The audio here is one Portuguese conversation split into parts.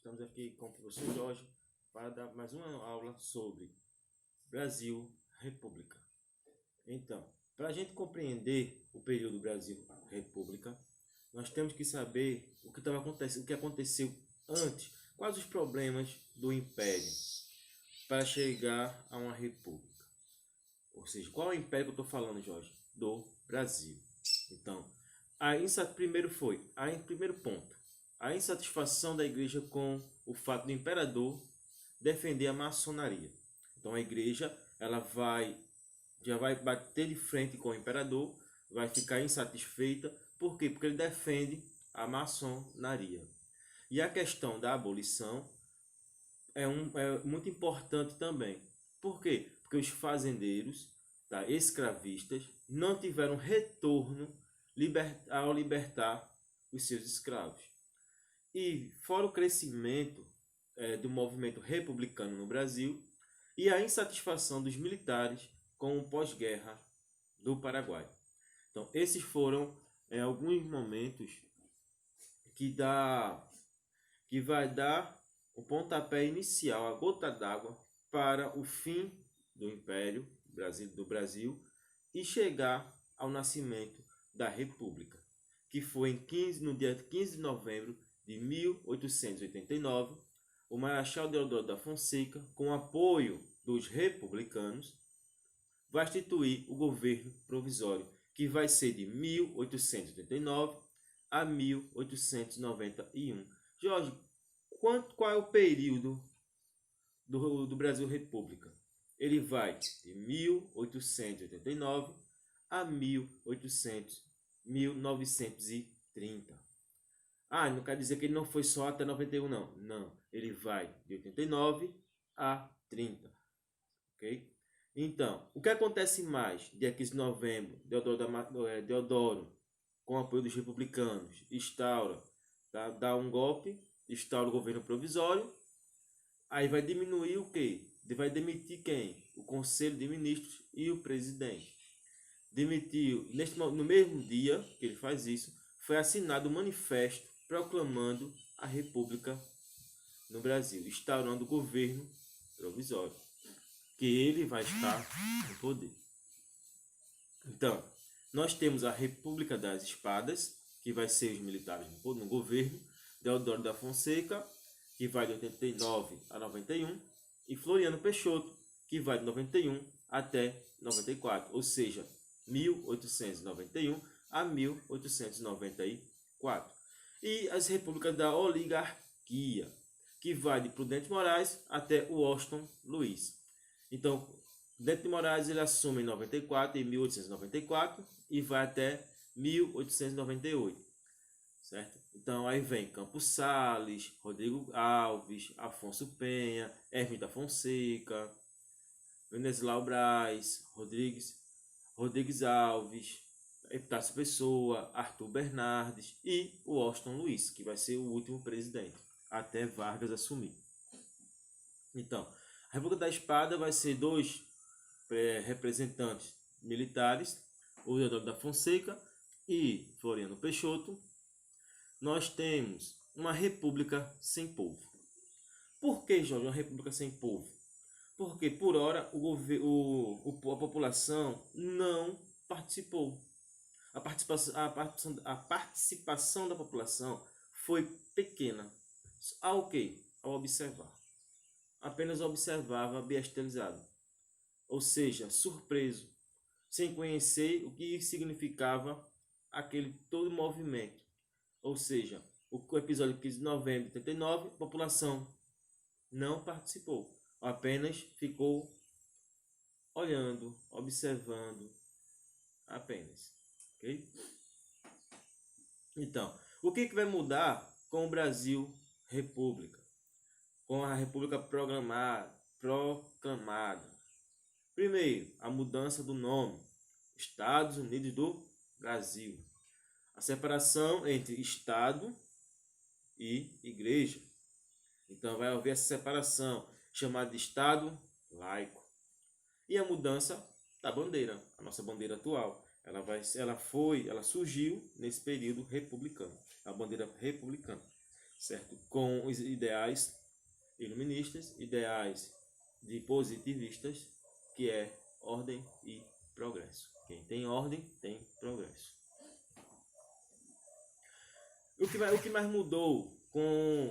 Estamos aqui com o professor Jorge para dar mais uma aula sobre Brasil República. Então, para a gente compreender o período Brasil República, nós temos que saber o que estava acontecendo, o que aconteceu antes, quais os problemas do Império para chegar a uma república. Ou seja, qual é o império que eu estou falando, Jorge? Do Brasil. Então, primeiro ponto, a insatisfação da igreja com o fato do imperador defender a maçonaria. Então a igreja já vai bater de frente com o imperador, vai ficar insatisfeita. Por quê? Porque ele defende a maçonaria. E a questão da abolição é muito importante também. Por quê? Porque os fazendeiros, escravistas, não tiveram retorno ao libertar os seus escravos. E fora o crescimento do movimento republicano no Brasil e a insatisfação dos militares com o pós-guerra do Paraguai. Então, esses foram alguns momentos que vai dar o pontapé inicial, a gota d'água para o fim do Império do Brasil e chegar ao nascimento da República, que foi no dia 15 de novembro de 1889, o Marechal Deodoro da Fonseca, com apoio dos republicanos, vai instituir o governo provisório, que vai ser de 1889 a 1891. Jorge, qual é o período do Brasil República? Ele vai de 1889 a 1930. Não quer dizer que ele não foi só até 91, não. Não, ele vai de 89 a 30. Ok? Então, o que acontece mais? Dia 15 de novembro, Deodoro, com o apoio dos republicanos, dá um golpe, instaura o governo provisório. Aí vai diminuir o quê? Vai demitir quem? O Conselho de Ministros e o presidente. Demitiu, no mesmo dia que ele faz isso, foi assinado um manifesto proclamando a República no Brasil, instaurando o governo provisório, que ele vai estar no poder. Então, nós temos a República das Espadas, que vai ser os militares no governo, Deodoro da Fonseca, que vai de 89 a 91, e Floriano Peixoto, que vai de 91 até 94, ou seja, 1891 a 1894. E as repúblicas da oligarquia, que vai de Prudente Moraes até Washington Luiz. Então, Prudente Moraes ele assume em 1894 e vai até 1898, certo? Então aí vem Campos Sales, Rodrigo Alves, Afonso Penha, Hermes da Fonseca, Venceslau Braz, Rodrigues Alves, Epitácio Pessoa, Arthur Bernardes e o Washington Luiz, que vai ser o último presidente, até Vargas assumir. Então, a República da Espada vai ser dois representantes militares, o Deodoro da Fonseca e Floriano Peixoto. Nós temos uma república sem povo. Por que, Jorge, uma república sem povo? Porque, por hora, a população não participou. A participação da população foi pequena. Ao quê? Ao observar. Apenas observava bestializado. Ou seja, surpreso, sem conhecer o que significava aquele todo movimento. Ou seja, o episódio 15 de novembro de 89, a população não participou. Apenas ficou olhando, observando, apenas. Ok? Então, o que vai mudar com o Brasil República? Com a República proclamada. Primeiro, a mudança do nome. Estados Unidos do Brasil. A separação entre Estado e Igreja. Então vai haver essa separação, chamada de Estado laico. E a mudança da bandeira, a nossa bandeira atual. Ela surgiu nesse período republicano, a bandeira republicana. certo? Com os ideais iluministas, ideais de positivistas, que é ordem e progresso. Quem tem ordem, tem progresso. O que mais mudou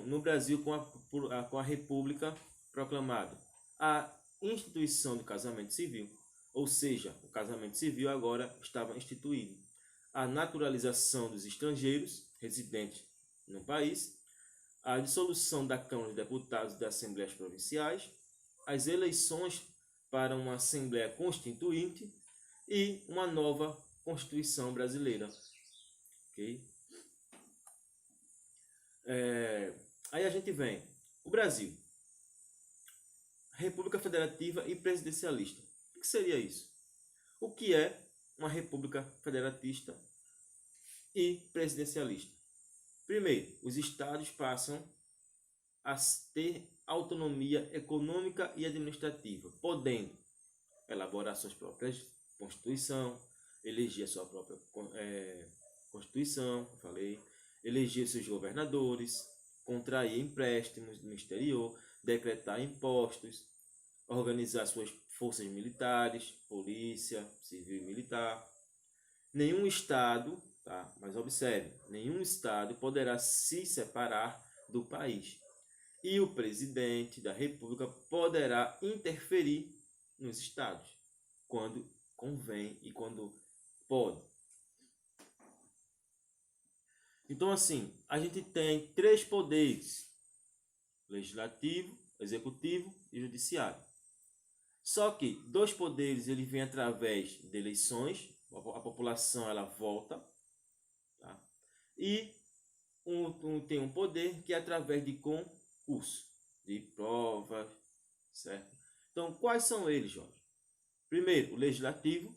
no Brasil com a República proclamada? A instituição do casamento civil, ou seja, o casamento civil agora estava instituído. A naturalização dos estrangeiros residentes no país, a dissolução da Câmara dos Deputados e das Assembleias Provinciais, as eleições para uma Assembleia Constituinte e uma nova Constituição brasileira. Okay? Aí a gente vem, o Brasil, República Federativa e Presidencialista. O que seria isso? O que é uma República Federatista e Presidencialista? Primeiro, os estados passam a ter autonomia econômica e administrativa, podendo elaborar suas próprias constituição, eleger a sua própria constituição, eleger seus governadores, contrair empréstimos no exterior, decretar impostos, organizar suas forças militares, polícia, civil e militar. Nenhum estado, tá? Mas observe, nenhum estado poderá se separar do país. E o presidente da República poderá interferir nos estados, quando convém e quando pode. Então, assim, a gente tem 3 poderes: legislativo, executivo e judiciário. Só que 2 poderes ele vem através de eleições, a população ela vota, tá? E tem um poder que é através de concurso, de provas, certo? Então, quais são eles, Jorge? Primeiro, o legislativo,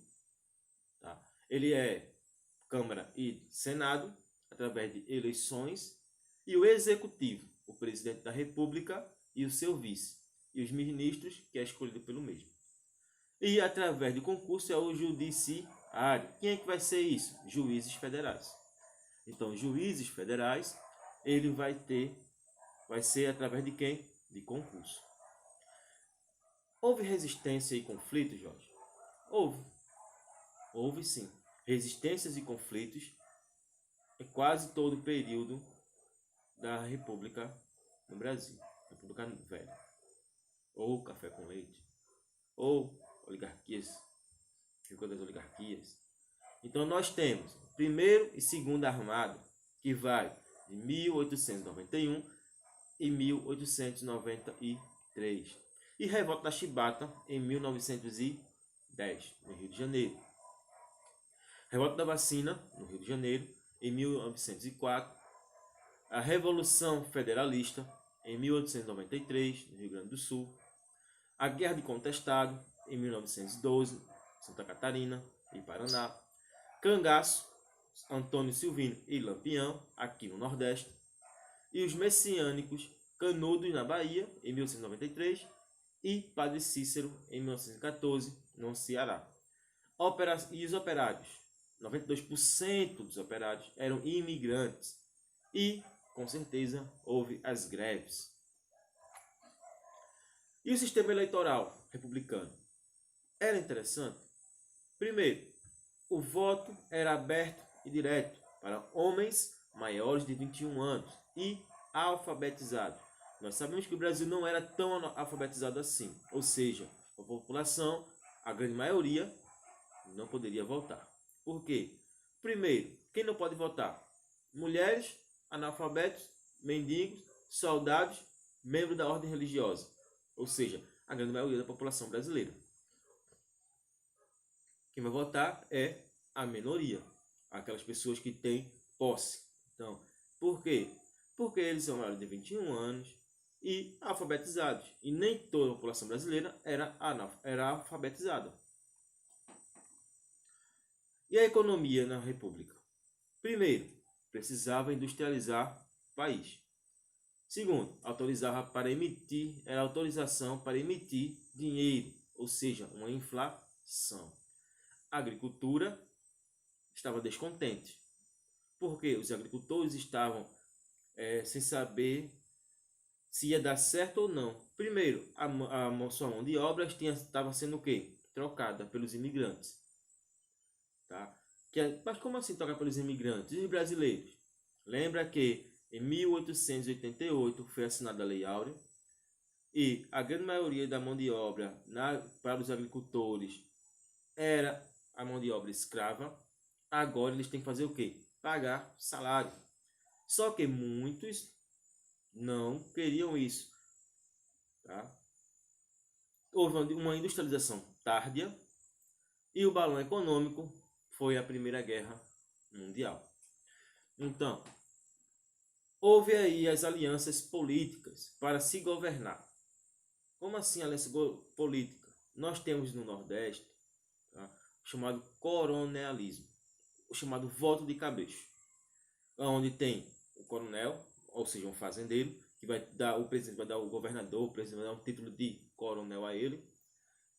tá? Ele é Câmara e Senado, através de eleições, e o executivo, o presidente da República e o seu vice, e os ministros, que é escolhido pelo mesmo. E através do concurso é o judiciário. Quem é que vai ser isso? Juízes federais. Então, juízes federais, ele vai ser através de quem? De concurso. Houve resistência e conflitos, Jorge? Houve sim. Resistências e conflitos em quase todo o período da República no Brasil. República Velha. Ou café com leite. Ou oligarquias. Ficou das oligarquias. Então nós temos primeiro e segunda armada, que vai de 1891 e 1893. E revolta da Chibata em 1910, no Rio de Janeiro. Revolta da Vacina, no Rio de Janeiro, em 1904. A Revolução Federalista, em 1893, no Rio Grande do Sul. A Guerra de Contestado, em 1912, Santa Catarina e Paraná. Cangaço, Antônio Silvino e Lampião, aqui no Nordeste. E os messiânicos, Canudos, na Bahia, em 1893, e Padre Cícero, em 1914, no Ceará. E os operários, 92% dos operários eram imigrantes. E, com certeza, houve as greves. E o sistema eleitoral republicano? Era interessante. Primeiro, o voto era aberto e direto para homens maiores de 21 anos e alfabetizados. Nós sabemos que o Brasil não era tão alfabetizado assim, ou seja, a população, a grande maioria, não poderia votar. Por quê? Primeiro, quem não pode votar? Mulheres, analfabetos, mendigos, soldados, membros da ordem religiosa, ou seja, a grande maioria da população brasileira. Quem vai votar é a minoria, aquelas pessoas que têm posse. Então, por quê? Porque eles são maiores de 21 anos e alfabetizados. E nem toda a população brasileira era alfabetizada. E a economia na República? Primeiro, precisava industrializar o país. Segundo, autorização para emitir dinheiro, ou seja, uma inflação. A agricultura estava descontente, porque os agricultores estavam sem saber se ia dar certo ou não. Primeiro, sua mão de obra estava sendo o quê? Trocada pelos imigrantes. Tá? Mas como assim trocar pelos imigrantes? E os brasileiros? Lembra que em 1888 foi assinada a Lei Áurea e a grande maioria da mão de obra para os agricultores era a mão de obra escrava. Agora eles têm que fazer o quê? Pagar salário. Só que muitos não queriam isso. Tá? Houve uma industrialização tardia e o balão econômico foi a Primeira Guerra Mundial. Então, houve aí as alianças políticas para se governar. Como assim aliança política? Nós temos no Nordeste, tá, o chamado coronelismo, o chamado voto de cabresto, onde tem o coronel, ou seja, um fazendeiro, que vai dar, o presidente vai dar o governador, o presidente vai dar um título de coronel a ele.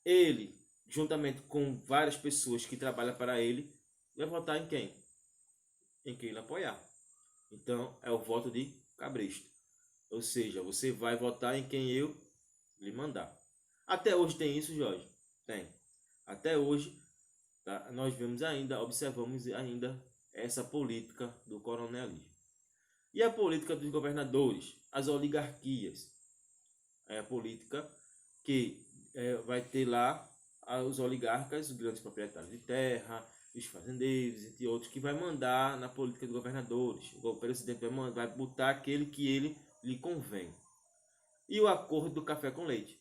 Ele, juntamente com várias pessoas que trabalham para ele, vai votar em quem? Em quem ele apoiar. Então, é o voto de cabresto. Ou seja, você vai votar em quem eu lhe mandar. Até hoje tem isso, Jorge? Tem. Até hoje, tá? Nós observamos ainda essa política do coronelismo. E a política dos governadores, as oligarquias. É a política que vai ter lá os oligarcas, os grandes proprietários de terra, os fazendeiros, entre outros, que vai mandar na política dos governadores. O presidente vai botar aquele que ele lhe convém. E o acordo do café com leite,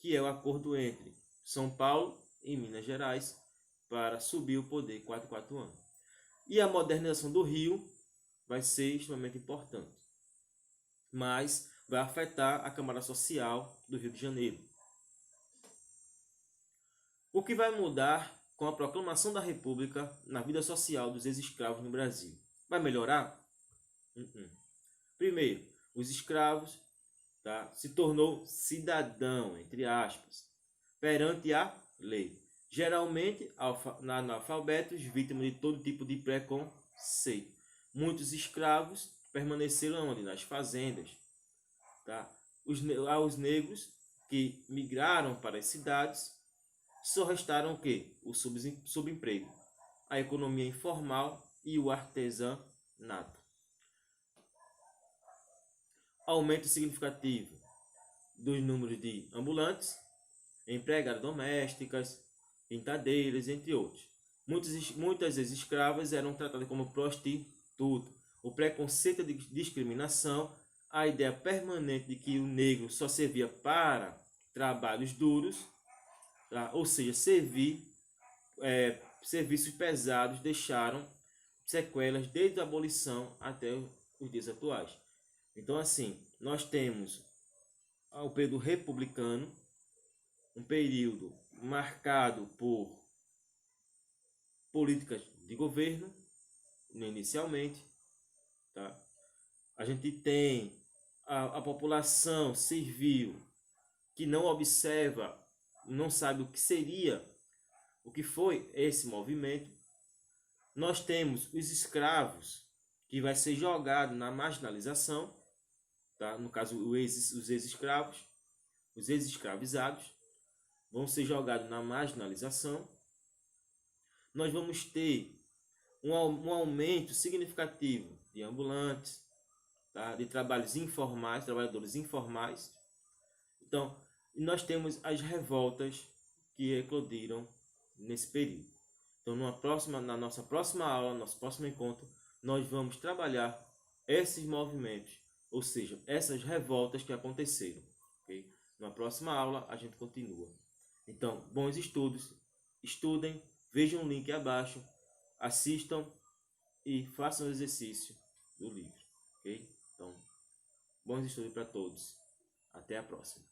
que é o acordo entre São Paulo e Minas Gerais para subir o poder 4 anos. E a modernização do Rio vai ser extremamente importante, mas vai afetar a camada social do Rio de Janeiro. O que vai mudar com a proclamação da República na vida social dos ex-escravos no Brasil? Vai melhorar? Primeiro, os escravos, tá, se tornou cidadão, entre aspas, perante a lei. Geralmente, analfabetos, vítimas de todo tipo de preconceito. Muitos escravos permaneceram onde? Nas fazendas. Tá? Os negros que migraram para as cidades, só restaram o quê? O subemprego, a economia informal e o artesanato. Aumento significativo dos números de ambulantes, empregadas domésticas, pintadeiras, entre outros. Muitas vezes escravas eram tratadas como prostitutas. O preconceito de discriminação, a ideia permanente de que o negro só servia para trabalhos duros, tá? Ou seja, serviços pesados deixaram sequelas desde a abolição até os dias atuais. Então, assim, nós temos o período republicano, um período marcado por políticas de governo, inicialmente, tá? A gente tem a população civil que não observa, não sabe o que seria, o que foi esse movimento. Nós temos os escravos, que vai ser jogado na marginalização, tá? No caso, os ex-escravos, os ex-escravizados, vão ser jogados na marginalização. Nós vamos ter um aumento significativo de ambulantes, tá? De trabalhos informais, trabalhadores informais. Então, nós temos as revoltas que eclodiram nesse período. Então, na nossa próxima aula, nosso próximo encontro, nós vamos trabalhar esses movimentos, ou seja, essas revoltas que aconteceram. Okay? Na próxima aula, a gente continua. Então, bons estudos, estudem, vejam o link abaixo, assistam e façam o exercício do livro. Ok? Então, bons estudos para todos. Até a próxima.